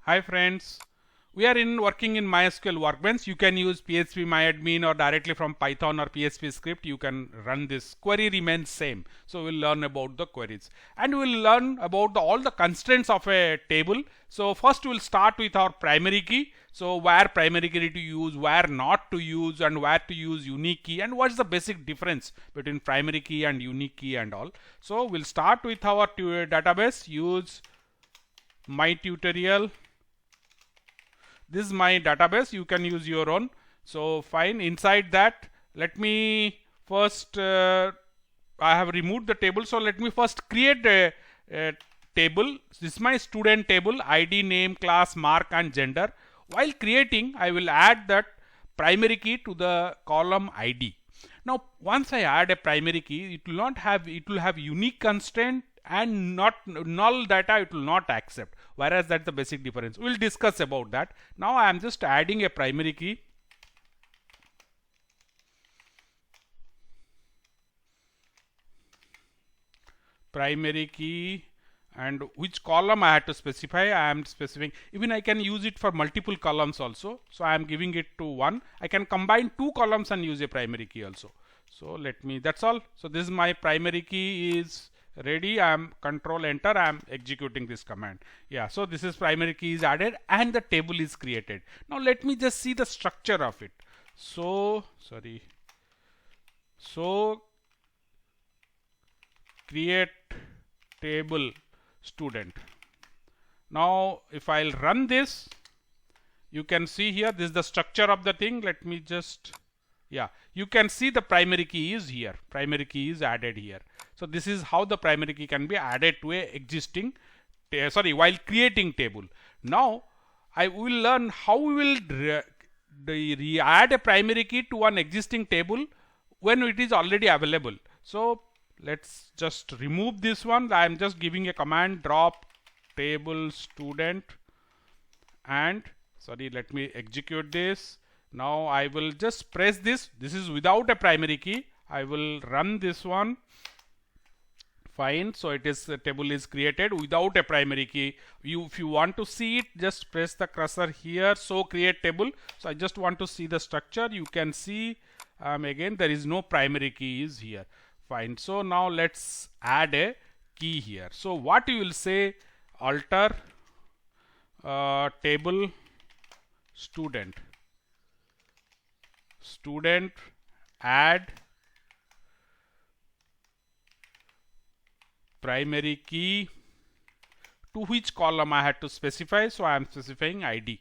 Hi friends, we are working in MySQL Workbench. You can use phpMyAdmin or directly from Python or PHP script. You can run this. Query remains same. So we'll learn about the queries and we'll learn about all the constraints of a table. So first we'll start with our primary key. So where primary key to use, where not to use, and where to use unique key, and what's the basic difference between primary key and unique key and all. So we'll start with our database. Use my tutorial. This is my database. You can use your own. So fine. Inside that, let me first I have removed the table, so let me first create a table. This is my student table: ID, name, class, mark, and gender. While creating, I will add that primary key to the column ID. Now once I add a primary key, it will have unique constraint and not null data it will not accept, whereas that's the basic difference. We'll discuss about that. Now I am just adding a primary key. Primary key, and which column I had to specify. I am specifying. Even I can use it for multiple columns also. So I am giving it to 1. I can combine 2 columns and use a primary key also. So let me, that's all. So this is my primary key is ready. I am control enter. I am executing this command. Yeah, so this is primary key is added and the table is created. Now let me just see the structure of it. So create table student. Now if I'll run this, you can see here this is the structure of the thing. Let me just, yeah, you can see the primary key is here. Primary key is added here. So this is how the primary key can be added to a existing while creating table. Now I will learn how we will add a primary key to an existing table when it is already available. So let's just remove this one. I am just giving a command drop table student, and let me execute this. Now I will just press this. This is without a primary key. I will run this one. Fine. So it is, the table is created without a primary key. If you want to see it, just press the cursor here. So create table. So I just want to see the structure. You can see again there is no primary key is here. Fine. So now let's add a key here. So what you will say, alter table student add primary key to which column I had to specify. So I am specifying ID.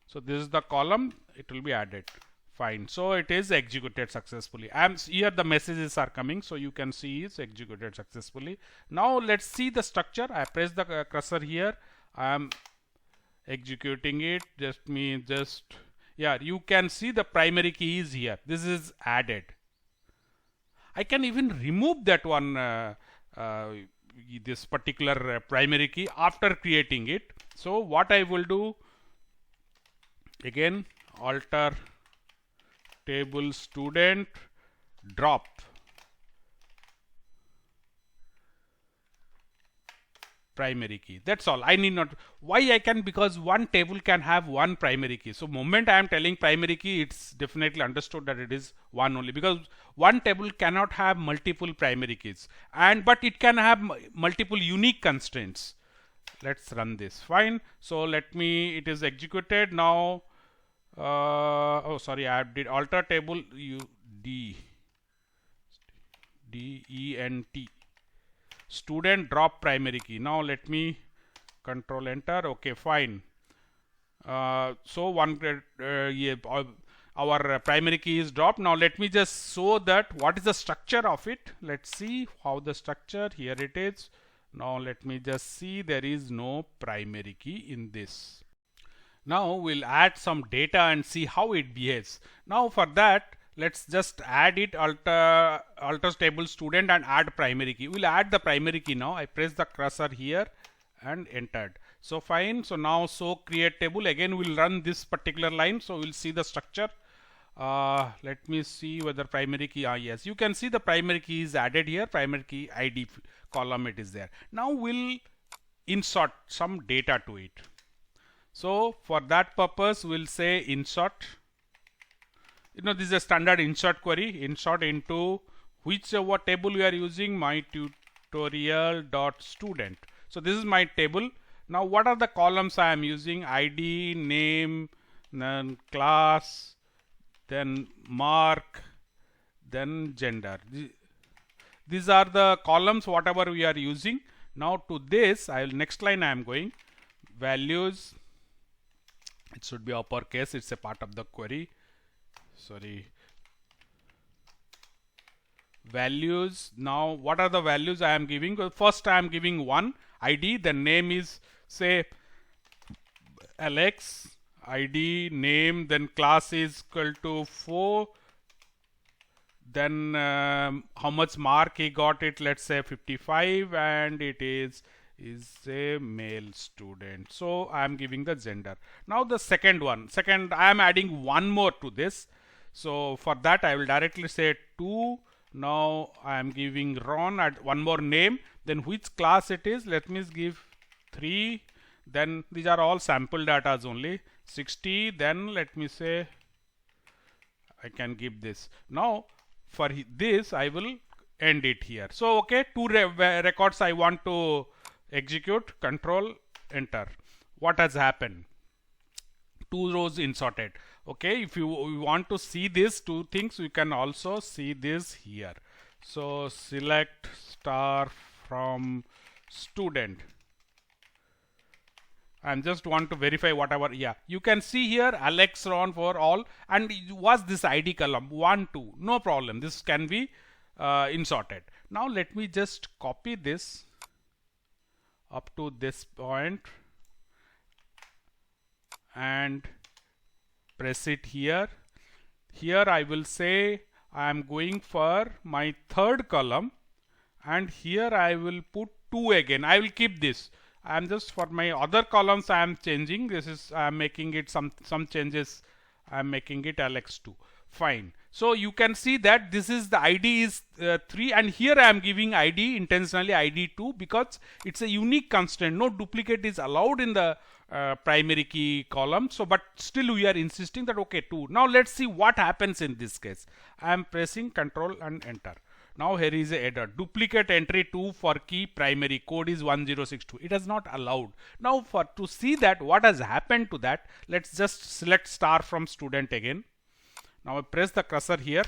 So this is the column, it will be added. Fine. So it is executed successfully. Here the messages are coming, so you can see it's executed successfully. Now let's see the structure. I press the cursor here. I am executing it. Yeah, you can see the primary key is here. This is added. I can even remove that one, this particular primary key after creating it. So what I will do, again, alter table student drop primary key. That's all. I need not. Why I can? Because one table can have one primary key. So moment I am telling primary key, it's definitely understood that it is one only, because one table cannot have multiple primary keys, but it can have multiple unique constraints. Let's run this. Fine. So it is executed now. I did alter table DENT student drop primary key. Now let me control enter. Okay, fine. So our primary key is dropped. Now let me just show that what is the structure of it. Let's see how the structure, here it is. Now let me just see, there is no primary key in this. Now we'll add some data and see how it behaves. Now for that, let's just add it, alter table student and add primary key. We'll add the primary key now. I press the cursor here and entered. So fine. So now create table. Again we'll run this particular line. So we'll see the structure. Let me see whether primary key, yes, you can see the primary key is added here. Primary key ID column, it is there. Now we'll insert some data to it. So for that purpose, we'll say insert. This is a standard insert query. Insert into whichever table we are using, my tutorial dot student. So this is my table. Now what are the columns I am using? ID, name, then class, then mark, then gender. These are the columns whatever we are using. Now to this, next line I am going values. It should be uppercase. It's a part of the query. Sorry. Values. Now what are the values I am giving? First I am giving one ID. The name is say Alex. ID, name, then class is equal to 4. Then how much mark he got it, let's say 55, and it is a male student. So I am giving the gender. Now the second I am adding one more to this. So for that I will directly say 2. Now I am giving Ron, add one more name, then which class it is, let me give 3. Then these are all sample data only. 60, then let me say I can give this. Now for this I will end it here. So okay, 2 records I want to execute. Control enter. What has happened? 2 rows inserted. Okay, if you want to see these 2 things, you can also see this here. So select star from student. I just want to verify whatever. Yeah, you can see here Alex, Ron for all, and was this ID column 1, 2. No problem. This can be inserted. Now let me just copy this up to this point and press it here. Here I will say I am going for my third column, and here I will put 2 again. I will keep this. I am just for my other columns I am changing. This is I am making it some changes. I am making it Alex2. Fine. So you can see that this is the ID is 3, and here I am giving ID intentionally ID2 because it's a unique constraint. No duplicate is allowed in the primary key column. So but still we are insisting that okay 2. Now let's see what happens in this case. I am pressing Control and enter. Now here is a error. Duplicate entry 2 for key primary code is 1062. It is not allowed. Now to see that what has happened to that, let's just select star from student again. Now I press the cursor here,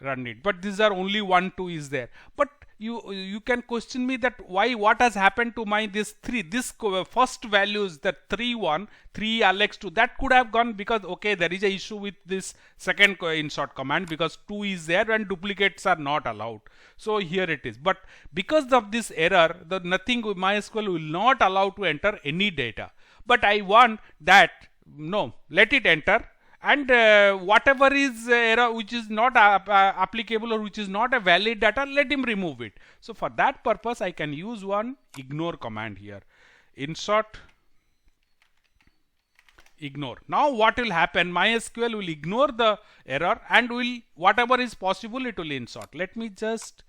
run it. But these are only 1, 2 is there. But you can question me that why, what has happened to my this 3, this first values, the 3 1, 3 Alex 2, that could have gone because okay there is a issue with this second insert command because 2 is there and duplicates are not allowed. So here it is. But because of this error, the nothing MySQL will not allow to enter any data. But I want that no, let it enter. And whatever is error which is not applicable or which is not a valid data, let him remove it. So for that purpose I can use one ignore command here. Insert ignore. Now what will happen? MySQL will ignore the error and will whatever is possible it will insert. Let me just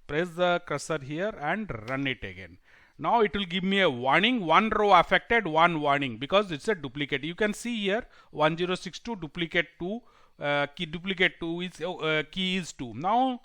press the cursor here and run it again. Now it will give me a warning, 1 row affected, 1 warning because it's a duplicate. You can see here 1062 duplicate 2, key duplicate 2 is key is 2. Now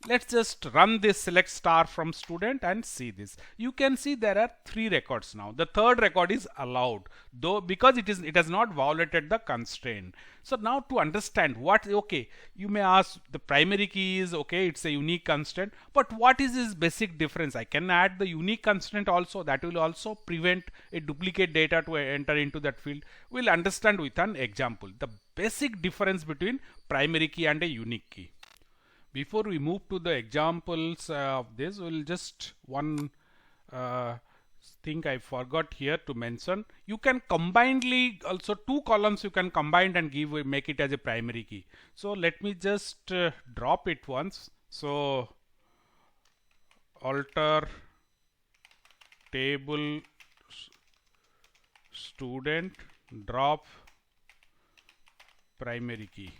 let's just run this select star from student and see this. You can see there are 3 records now. The third record is allowed though because it has not violated the constraint. So now to understand what, okay, you may ask the primary key is okay, it's a unique constraint, but what is this basic difference? I can add the unique constraint also, that will also prevent a duplicate data to enter into that field. We'll understand with an example the basic difference between primary key and a unique key. Before we move to the examples of this, we'll just one thing I forgot here to mention. You can combinedly also 2 columns you can combine and make it as a primary key. So let me just drop it once. So alter table student drop primary key.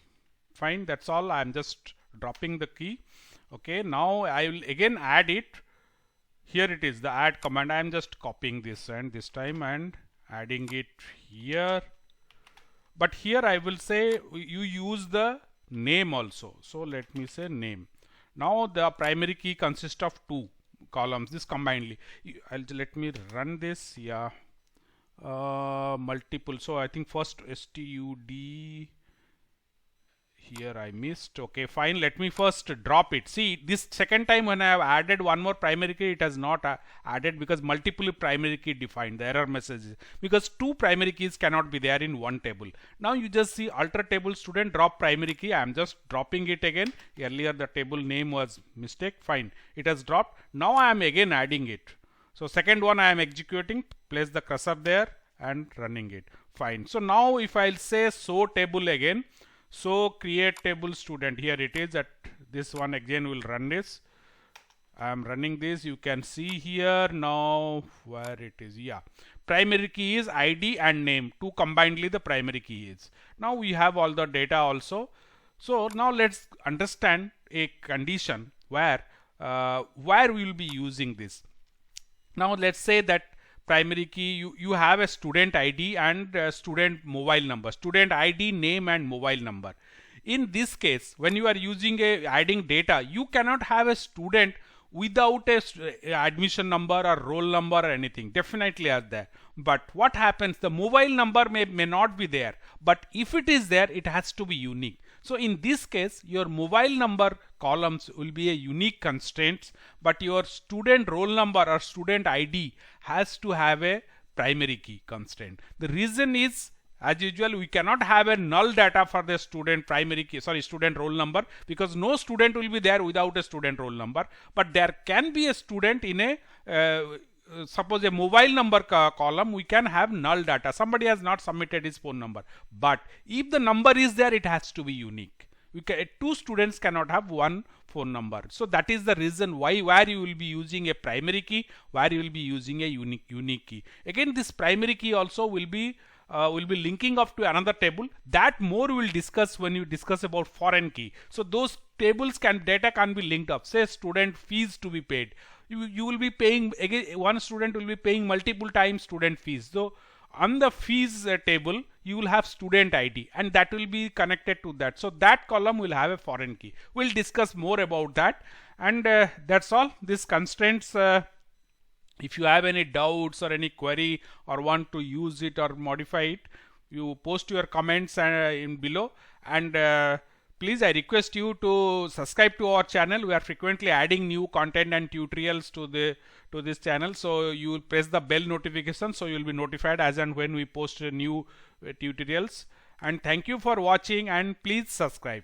Fine, that's all. I'm just dropping the key. Okay, now I will again add it. Here it is the add command. I am just copying this and this time and adding it here, but here I will say you use the name also. So let me say name. Now the primary key consists of two columns, this combinedly. Let me run this. Yeah, multiple. So I think first stud, here I missed. Okay, fine. Let me first drop it. See, this second time when I have added one more primary key, it has not added because multiple primary key defined. The error messages because two primary keys cannot be there in one table. Now you just see alter table student drop primary key. I am just dropping it again. Earlier the table name was mistake. Fine, it has dropped. Now I am again adding it. So second one I am executing. Place the cursor there and running it. Fine. So now if I'll say show table again. So create table student, here it is, at this one again will run this. I am running this, you can see here now where it is. Yeah, primary key is ID and name, two combinedly the primary key is. Now we have all the data also. So now let's understand a condition where we will be using this. Now let's say that primary key, you have a student ID and student mobile number, student ID, name and mobile number. In this case, when you are using adding data, you cannot have a student without a admission number or roll number or anything. Definitely are there. But what happens, the mobile number may not be there, but if it is there, it has to be unique. So in this case, your mobile number columns will be a unique constraints, but your student roll number or student ID has to have a primary key constraint. The reason is, as usual, we cannot have a null data for the student primary key, student roll number, because no student will be there without a student roll number. But there can be a student in a suppose a mobile number column, we can have null data. Somebody has not submitted his phone number, but if the number is there, it has to be unique. Two students cannot have one phone number. So that is the reason where you will be using a primary key, where you will be using a unique key. Again, this primary key also will be linking up to another table. That more we will discuss when you discuss about foreign key. So those tables data can be linked up. Say student fees to be paid. You will be paying, again one student will be paying multiple times student fees. So on the fees table, you will have student ID and that will be connected to that. So that column will have a foreign key. We'll discuss more about that. And that's all. This constraints, if you have any doubts or any query or want to use it or modify it, you post your comments in below. And please, I request you to subscribe to our channel. We are frequently adding new content and tutorials to this channel. So you will press the bell notification, so you will be notified as and when we post new tutorials. And thank you for watching, and please subscribe.